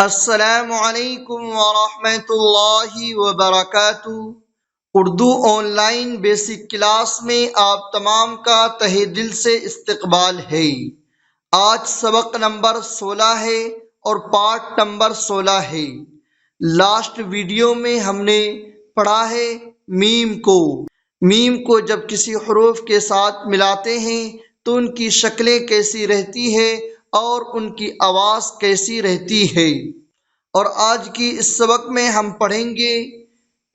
السلام علیکم ورحمۃ اللہ وبرکاتہ۔ Urdu on line basic class میں آپ تمام کا تہہ دل سے استقبال ہے۔ آج سبق نمبر 16 ہے اور پارٹ نمبر 16 ہے۔ لاسٹ ویڈیو میں ہم نے پڑھا ہے میم کو جب کسی حروف کے ساتھ ملاتے ہیں تو ان کی شکلیں کیسی رہتی ہے اور ان کی آواز کیسی رہتی ہے۔ اور آج کی اس سبق میں ہم پڑھیں گے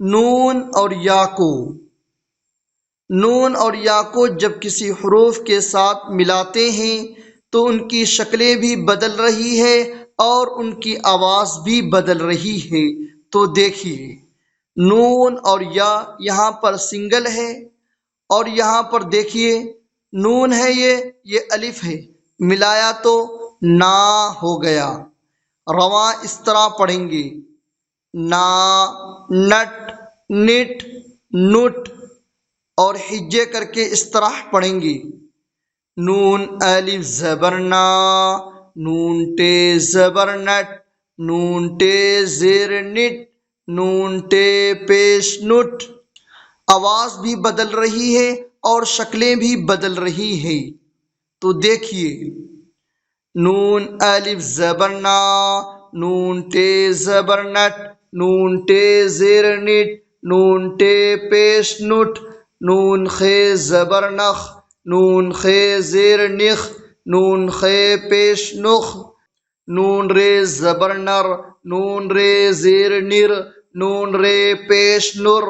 نون اور یا کو۔ نون اور یا کو جب کسی حروف کے ساتھ ملاتے ہیں تو ان کی شکلیں بھی بدل رہی ہے اور ان کی آواز بھی بدل رہی ہے۔ تو دیکھیے نون اور یا یہاں پر سنگل ہے اور یہاں پر دیکھیے نون ہے، یہ الف ہے، ملایا تو نا ہو گیا۔ رواں اس طرح پڑھیں گے نا، نٹ، نٹ، نٹ، اور ہجے کر کے اس طرح پڑھیں گے نون الف زبر نا، نون ٹے زبر نٹ، نون ٹے زیر نٹ، نون ٹے پیش نٹ۔ آواز بھی بدل رہی ہے اور شکلیں بھی بدل رہی ہیں۔ تو دیکھیے نون الف زبر نا، نون ٹے زبر نٹ، نون ٹے زیر نٹ، نون ٹے پیش نٹ، نون خے زبر نخ، نون خے زیر نخ، نون خے پیش نخ، نون رے زبر نر، نون رے زیر نر، نون رے پیش نر،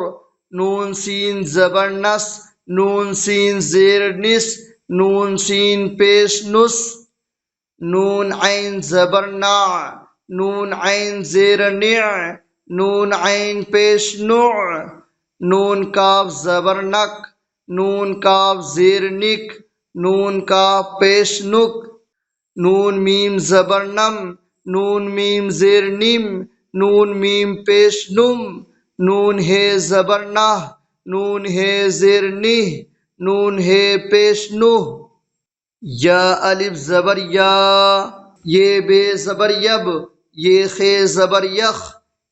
نون سین زبر نس، نون سین زیر نس، نون سین پیش نس، نون عین زبر نا، نون عین زیر نع، نون عین پیش نع، نون کاف زبر نک، نون کاف زیر نک، نون کاف پیش نک، نون میم زبر نم، نون میم زیر نم، نون میم پیش نم، نون ہے زبر نہ، نون ہے زیر نہ، نون ہے پیش نہ۔ یا الف زبر یا، یہ بے زبر یب، یہ خے زبر یخ،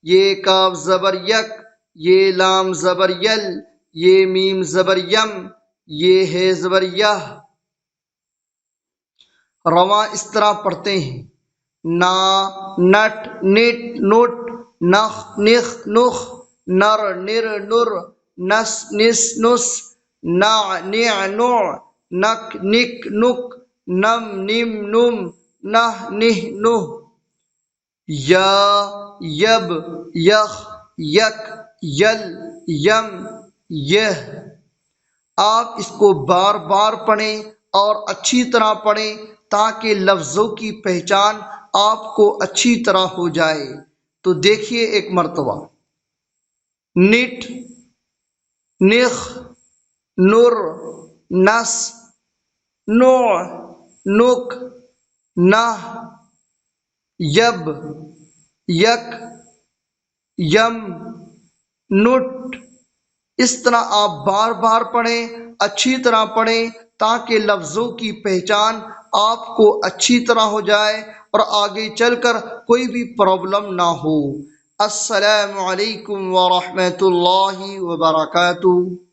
یہ کاف زبر یک، یہ لام زبر یل، یہ میم زبر یم، یہ ہے زبر یہ۔ رواں اس طرح پڑھتے ہیں نا، نٹ، نٹ، نٹ، نخ، نخ، نخ، نر، نر، نر، نس، نس، نس، نع، نع، نع، نک، نک، نک، نم، نم، نم، نہ، نہ، نہ۔ یا، یب، یخ، یک، یل، یم، یہ۔ آپ اس کو بار بار پڑھیں اور اچھی طرح پڑھیں تاکہ لفظوں کی پہچان آپ کو اچھی طرح ہو جائے۔ تو دیکھیے ایک مرتبہ نٹ، نخ، نر، نس، نوع، نک، نہ، یب، یک، یم، نٹ۔ اس طرح آپ بار بار پڑھیں، اچھی طرح پڑھیں تاکہ لفظوں کی پہچان آپ کو اچھی طرح ہو جائے اور آگے چل کر کوئی بھی پرابلم نہ ہو۔ السلام علیکم ورحمۃ اللہ وبرکاتہ۔